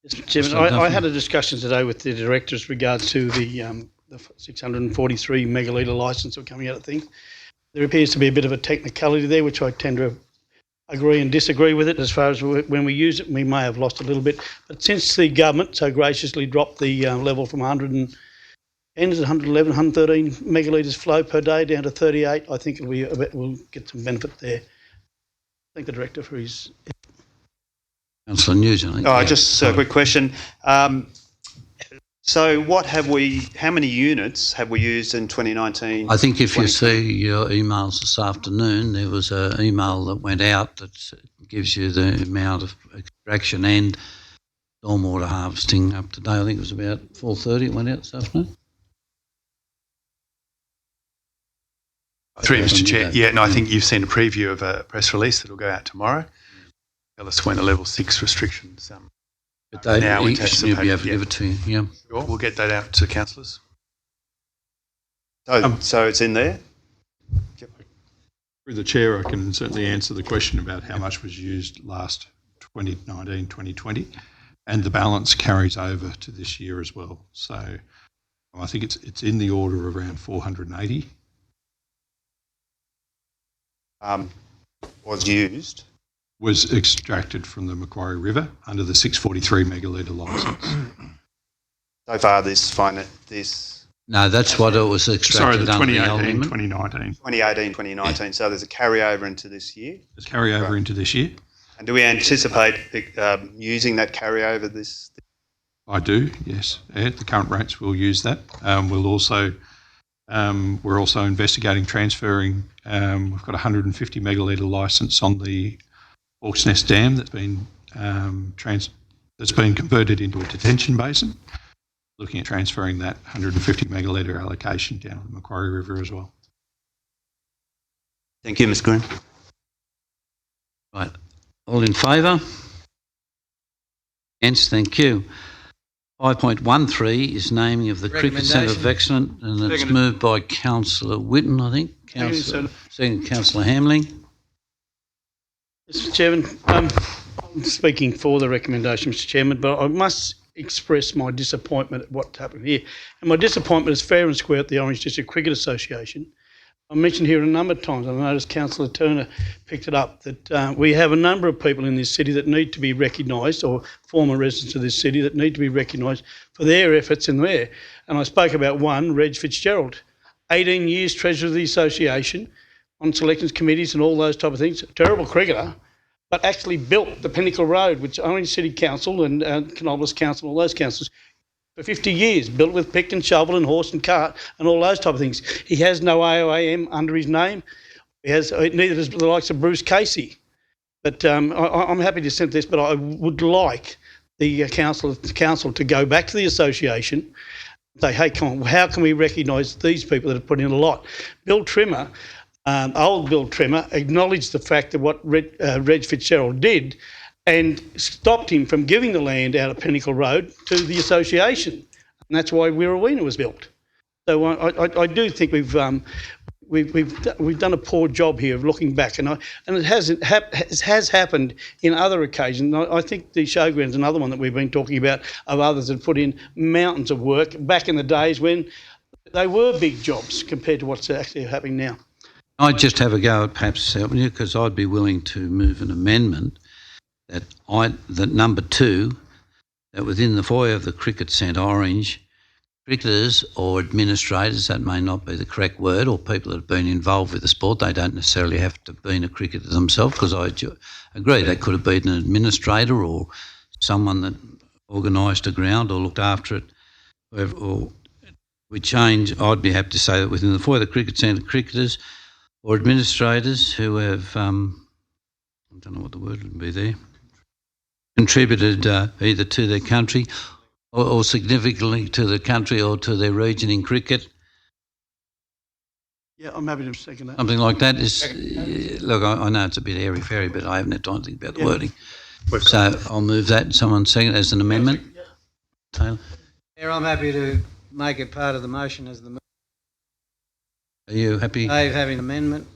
Mr. Chairman, I had a discussion today with the director as regards to the 643 megalitre licence that are coming out of things. There appears to be a bit of a technicality there, which I tend to agree and disagree with it. As far as when we use it, we may have lost a little bit. But since the government so graciously dropped the level from 111, 113 megalitres flow per day down to 38, I think we'll get some benefit there. Thank the director for his... Councillor Nugent. Just a quick question. So how many units have we used in 2019? I think if you see your emails this afternoon, there was an email that went out that gives you the amount of extraction and stormwater harvesting up to date. I think it was about 4:30 it went out this afternoon. Through Mr. Chair. Yeah, no, I think you've seen a preview of a press release that will go out tomorrow. Tell us when the level 6 restrictions but they now you'll be able to give it to you, yeah. Sure, we'll get that out to councillors. So it's in there? Through the chair, I can certainly answer the question about how much was used last 2019, 2020, and the balance carries over to this year as well. So I think it's in the order of around 480. Was used? Was extracted from the Macquarie River under the 643 megalitre licence. So far this... No, that's what it was extracted under the 2018, 2019. 2018, 2019. So there's a carryover into this year? There's carryover into this year. And do we anticipate using that carryover this? I do, yes. At the current rates, we'll use that. We're also investigating transferring. We've got a 150 megalitre licence on the Hawks Nest Dam that's been converted into a detention basin. Looking at transferring that 150 megalitre allocation down the Macquarie River as well. Thank you, Mr. Green. Right. All in favour? Against? Thank you. 5.13 is naming of the Cricket Centre of Excellence, and it's moved by Councillor Whitten, I think. Second, Councillor Hamling. Mr. Chairman, I'm speaking for the recommendation, Mr. Chairman, but I must express my disappointment at what's happened here. And my disappointment is fair and square at the Orange District Cricket Association. I mentioned here a number of times, I noticed Councillor Turner picked it up, that we have a number of people in this city that need to be recognised, or former residents of this city that need to be recognised for their efforts in there. And I spoke about one, Reg Fitzgerald, 18 years Treasurer of the Association, on selections committees and all those type of things, terrible cricketer, but actually built the Pinnacle Road, which Orange City Council and Canobolas Council, all those councils, for 50 years, built with pick and shovel and horse and cart and all those type of things. He has no AOAM under his name. He has neither does the likes of Bruce Casey. But I'm happy to send this, but I would like the council to go back to the association, say, hey, come on, how can we recognise these people that have put in a lot? Bill Trimmer, old Bill Trimmer, acknowledged the fact that what Reg Fitzgerald did and stopped him from giving the land out of Pinnacle Road to the association. And that's why Wirrawina was built. So I do think we've done a poor job here of looking back, and it has happened in other occasions. I think the showground's another one that we've been talking about, of others that put in mountains of work back in the days when they were big jobs compared to what's actually happening now. I'd just have a go at perhaps helping you, because I'd be willing to move an amendment that number 2, that within the foyer of the Cricket Centre Orange, cricketers or administrators, that may not be the correct word, or people that have been involved with the sport, they don't necessarily have to be a cricketer themselves, because I agree they could have been an administrator or someone that organised a ground or looked after it, or we change. I'd be happy to say that within the foyer of the Cricket Centre, cricketers or administrators who have, I don't know what the word would be there, contributed either to their country or significantly to the country or to their region in cricket. Yeah, I'm happy to second that. Something like that is, look, I know it's a bit airy-fairy, but I haven't had time to think about the wording. So I'll move that. Someone second as an amendment. Taylor? Mayor, I'm happy to make it part of the motion as the... Are you happy? Dave having an amendment.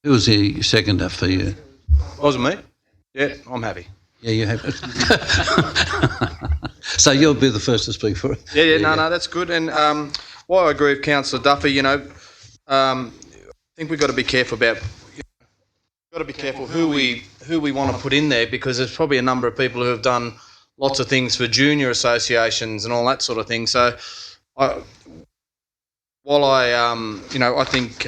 Who was the seconder for you? Wasn't me. Yeah, I'm happy. Yeah, you're happy. So you'll be the first to speak for it. Yeah, no, that's good. And while I agree with Councillor Duffy, I think we've got to be careful about, who we want to put in there, because there's probably a number of people who have done lots of things for junior associations and all that sort of thing. So, I think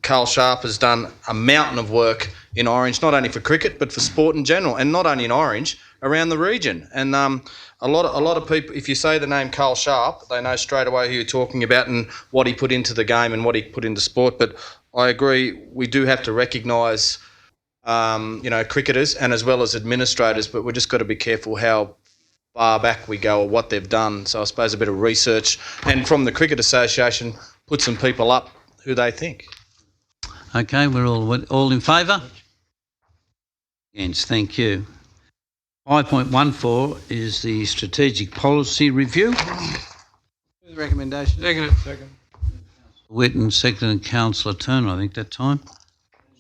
Carl Sharp has done a mountain of work in Orange, not only for cricket but for sport in general, and not only in Orange, around the region. And a lot of people, if you say the name Carl Sharp, they know straight away who you're talking about and what he put into the game and what he put into sport. But I agree, we do have to recognise, cricketers and as well as administrators, but we've just got to be careful how far back we go or what they've done. So I suppose a bit of research, and from the Cricket Association, put some people up who they think. Okay, we're all in favour? Against, thank you. 5.14 is the strategic policy review. The recommendation. Second. Whitten, seconded Councillor Turner, I think that time.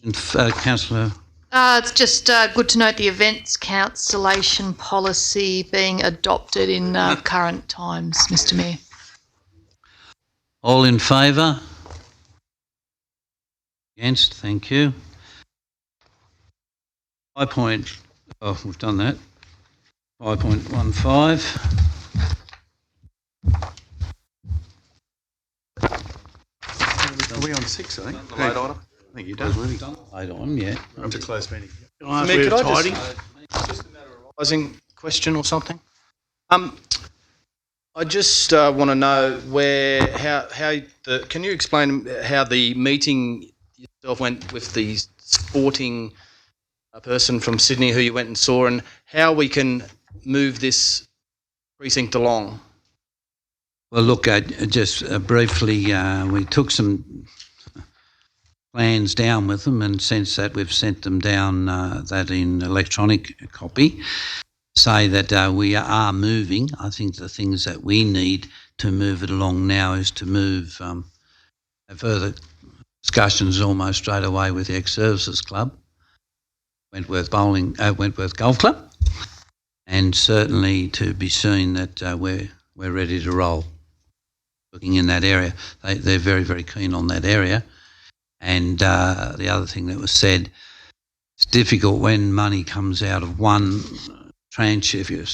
And Councillor... It's just good to note the events cancellation policy being adopted in current times, Mr Mayor. All in favour? Against, thank you. We've done that. 5.15. Are we on 6, I think? Late item? I think you're done. Late on, yeah. Up to close meeting. Mayor, could I just a matter of rising question or something? I just want to know can you explain how the meeting yourself went with the sporting person from Sydney who you went and saw, and how we can move this precinct along? Well, look, just briefly, we took some plans down with them, and since that we've sent them down that in electronic copy, say that we are moving. I think the things that we need to move it along now is to move further discussions almost straight away with the ex-services club, Wentworth Golf Club, and certainly to be seen that we're ready to roll. Looking in that area, they're very, very keen on that area. And the other thing that was said, it's difficult when money comes out of one tranche, if you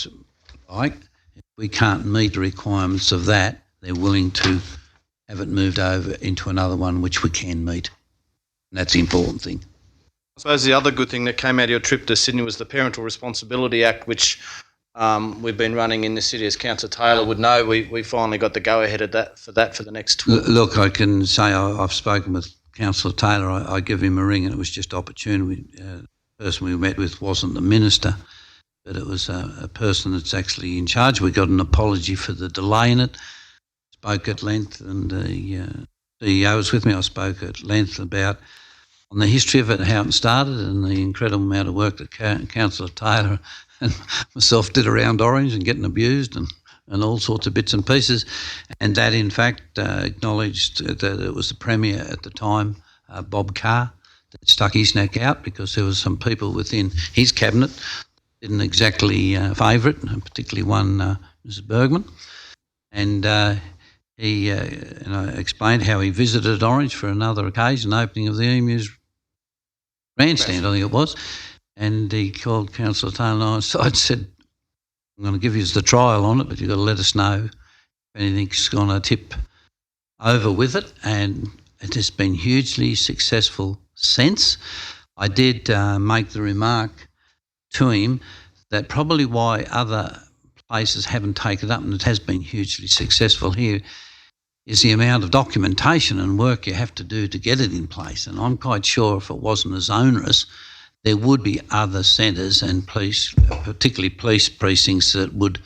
like. If we can't meet the requirements of that, they're willing to have it moved over into another one which we can meet. And that's the important thing. I suppose the other good thing that came out of your trip to Sydney was the Parental Responsibility Act, which we've been running in the city, as Councillor Taylor would know. We finally got the go-ahead of that for the next tour. Look, I can say I've spoken with Councillor Taylor. I give him a ring, and it was just opportune. The person we met with wasn't the minister, but it was a person that's actually in charge. We got an apology for the delay in it. Spoke at length, and the CEO was with me. I spoke at length about on the history of it, how it started, and the incredible amount of work that Councillor Taylor and myself did around Orange and getting abused and all sorts of bits and pieces. And that, in fact, acknowledged that it was the Premier at the time, Bob Carr, that stuck his neck out because there was some people within his cabinet didn't exactly favour it, and particularly one, Mrs Bergman. And he explained how he visited Orange for another occasion, opening of the Emus grandstand, I think it was, and he called Councillor Taylor on side and said, I'm going to give you the trial on it, but you've got to let us know if anything's going to tip over with it. And it has been hugely successful since. I did make the remark to him that probably why other places haven't taken it up, and it has been hugely successful here, is the amount of documentation and work you have to do to get it in place. And I'm quite sure if it wasn't as onerous, there would be other centres and police, particularly police precincts, that would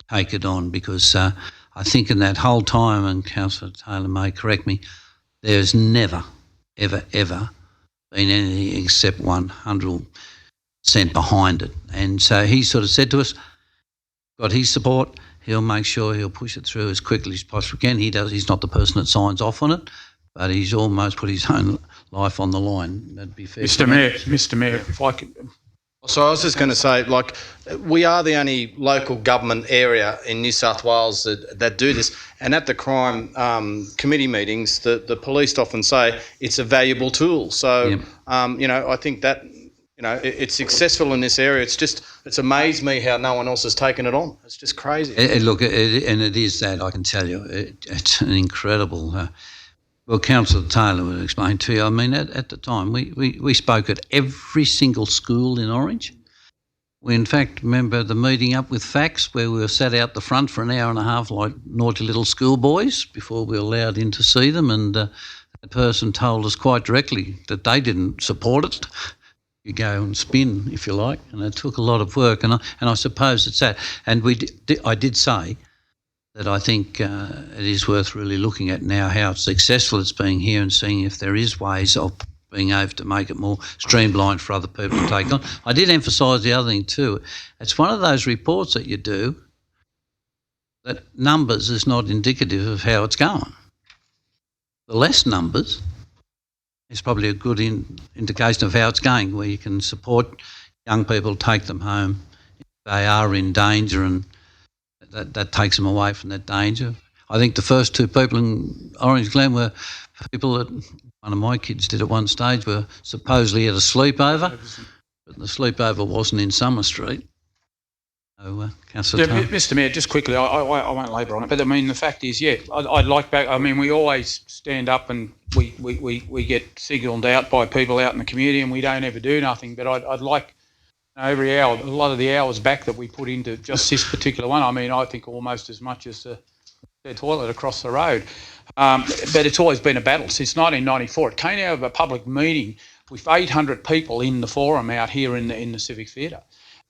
take it on, because I think in that whole time, and Councillor Taylor may correct me, there's never, ever, ever been anything except 100% behind it. And so he sort of said to us, got his support, he'll make sure he'll push it through as quickly as possibly can. He's not the person that signs off on it, but he's almost put his own life on the line. That'd be fair. Mr Mayor, if I could... So I was just going to say, like, we are the only local government area in New South Wales that do this. And at the crime committee meetings, the police often say it's a valuable tool. So, I think that, it's successful in this area. It's amazed me how no one else has taken it on. It's just crazy. And it is that, I can tell you. It's an incredible... Well, Councillor Taylor would explain to you. I mean, at the time, we spoke at every single school in Orange. We, in fact, remember the meeting up with FACS where we were sat out the front for an hour and a half like naughty little schoolboys before we were allowed in to see them, and that person told us quite directly that they didn't support it. You go and spin, if you like, and it took a lot of work, and I suppose it's that. And I did say that I think it is worth really looking at now how successful it's been here and seeing if there is ways of being able to make it more streamlined for other people to take on. I did emphasise the other thing too. It's one of those reports that you do that numbers is not indicative of how it's going. The less numbers is probably a good indication of how it's going, where you can support young people, take them home if they are in danger, and that takes them away from that danger. I think the first two people in Orange Glen were people that one of my kids did at one stage, were supposedly at a sleepover, but the sleepover wasn't in Summer Street. So, Councillor Taylor. Mr Mayor, just quickly, I won't labour on it, but I mean, the fact is, I'd like back, I mean, we always stand up and we get signalled out by people out in the community and we don't ever do nothing, but I'd like, every hour, a lot of the hours back that we put into just this particular one, I mean, I think almost as much as the toilet across the road. But it's always been a battle since 1994. It came out of a public meeting with 800 people in the forum out here in the Civic Theatre.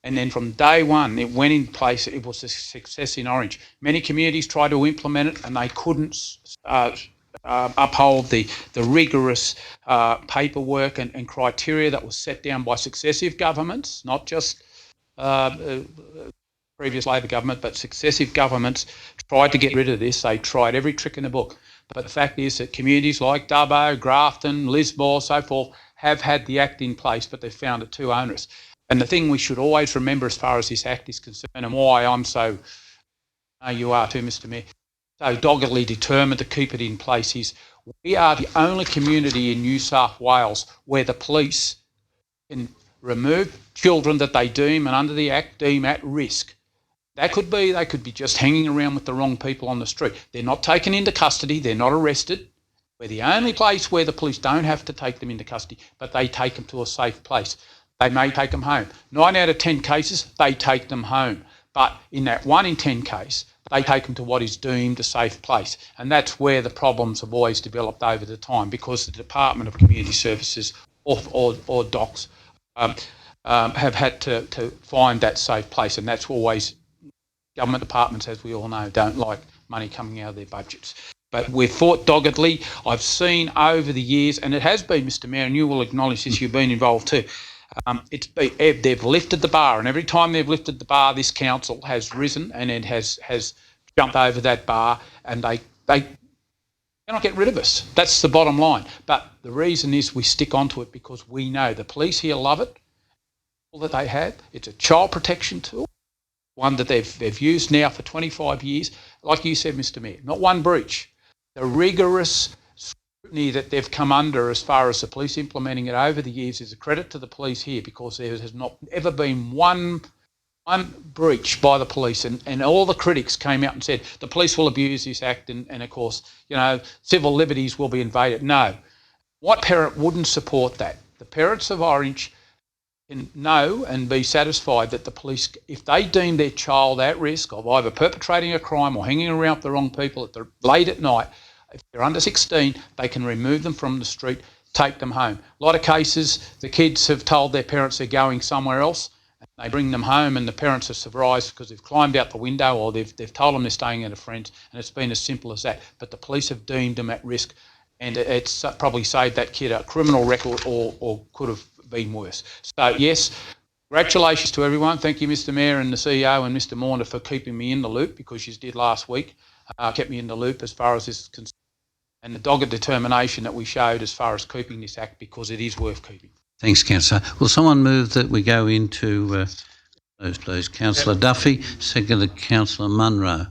And then from day one, it went in place. It was a success in Orange. Many communities tried to implement it and they couldn't uphold the rigorous paperwork and criteria that was set down by successive governments, not just previous Labor government, but successive governments tried to get rid of this. They tried every trick in the book. But the fact is that communities like Dubbo, Grafton, Lismore, so forth, have had the Act in place, but they've found it too onerous. And the thing we should always remember as far as this Act is concerned, and why I'm so, you are too, Mr Mayor, so doggedly determined to keep it in place, is we are the only community in New South Wales where the police can remove children that they deem, and under the Act, deem at risk. They could be just hanging around with the wrong people on the street. They're not taken into custody, they're not arrested. We're the only place where the police don't have to take them into custody, but they take them to a safe place. They may take them home. 9 out of 10 cases, they take them home. But in that 1 in 10 case, they take them to what is deemed a safe place. And that's where the problems have always developed over the time, because the Department of Community Services or DOCS have had to find that safe place, and that's always government departments, as we all know, don't like money coming out of their budgets. But we've fought doggedly. I've seen over the years, and it has been, Mr Mayor, and you will acknowledge this, you've been involved too, they've lifted the bar, and every time they've lifted the bar, this council has risen and it has jumped over that bar, and they cannot get rid of us. That's the bottom line. But the reason is we stick onto it because we know the police here love it, all that they have. It's a child protection tool, one that they've used now for 25 years. Like you said, Mr Mayor, not one breach. The rigorous scrutiny that they've come under as far as the police implementing it over the years is a credit to the police here, because there has not ever been one breach by the police, and all the critics came out and said the police will abuse this act and of course, civil liberties will be invaded. No. What parent wouldn't support that? The parents of Orange can know and be satisfied that the police, if they deem their child at risk of either perpetrating a crime or hanging around with the wrong people late at night, if they're under 16, they can remove them from the street, take them home. A lot of cases, the kids have told their parents they're going somewhere else, and they bring them home, and the parents are surprised because they've climbed out the window, or they've told them they're staying at a friend's, and it's been as simple as that. But the police have deemed them at risk, and it's probably saved that kid a criminal record or could have been worse. So yes, congratulations to everyone. Thank you, Mr Mayor and the CEO and Mr Maunder, for keeping me in the loop, because you did last week. Kept me in the loop as far as this is concerned, and the dogged determination that we showed as far as keeping this act, because it is worth keeping. Thanks, Councillor. Will someone move that we go into those, please? Councillor Duffy, seconded Councillor Munro.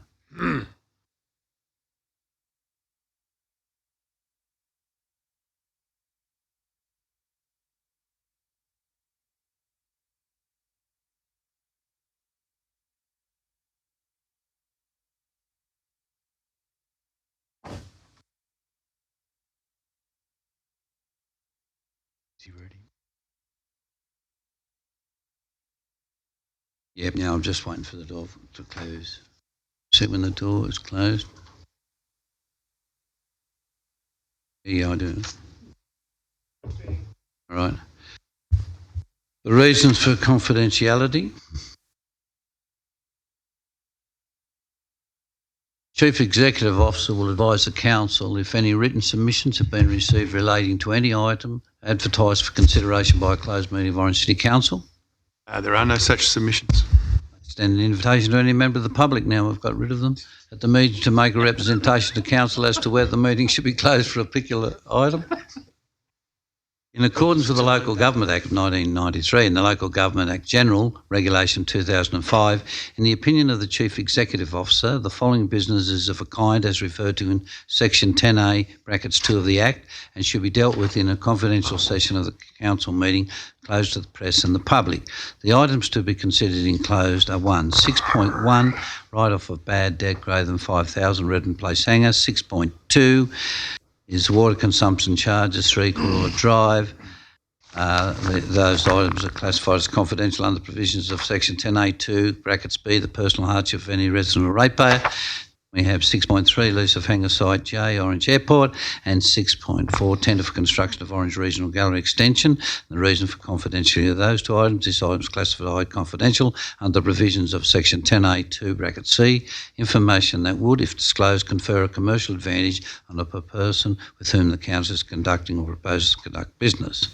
Yep, now I'm just waiting for the door to close. See when the door is closed. Yeah, I do. All right. The reasons for confidentiality. Chief Executive Officer will advise the Council if any written submissions have been received relating to any item advertised for consideration by a closed meeting of Orange City Council. There are no such submissions. I extend an invitation to any member of the public now, we've got rid of them, at the meeting to make a representation to Council as to whether the meeting should be closed for a particular item. In accordance with the Local Government Act of 1993 and the Local Government Act General Regulation 2005, in the opinion of the Chief Executive Officer, the following businesses of a kind as referred to in Section 10A (2) of the Act and should be dealt with in a confidential session of the Council meeting closed to the press and the public. The items to be considered enclosed are 1. 6.1, write-off of bad debt greater than 5,000 Redden Place Hangar. 6.2 is water consumption charges, 3 Corolla Drive. Those items are classified as confidential under provisions of Section 10A(2) (b), the personal hardship of any resident or ratepayer. We have 6.3, lease of hangar site J, Orange Airport, and 6.4, tender for construction of Orange Regional Gallery Extension. The reason for confidentiality of those two items, this item is classified confidential under provisions of Section 10A(2) (c). Information that would, if disclosed, confer a commercial advantage on a person with whom the Council is conducting or proposes to conduct business.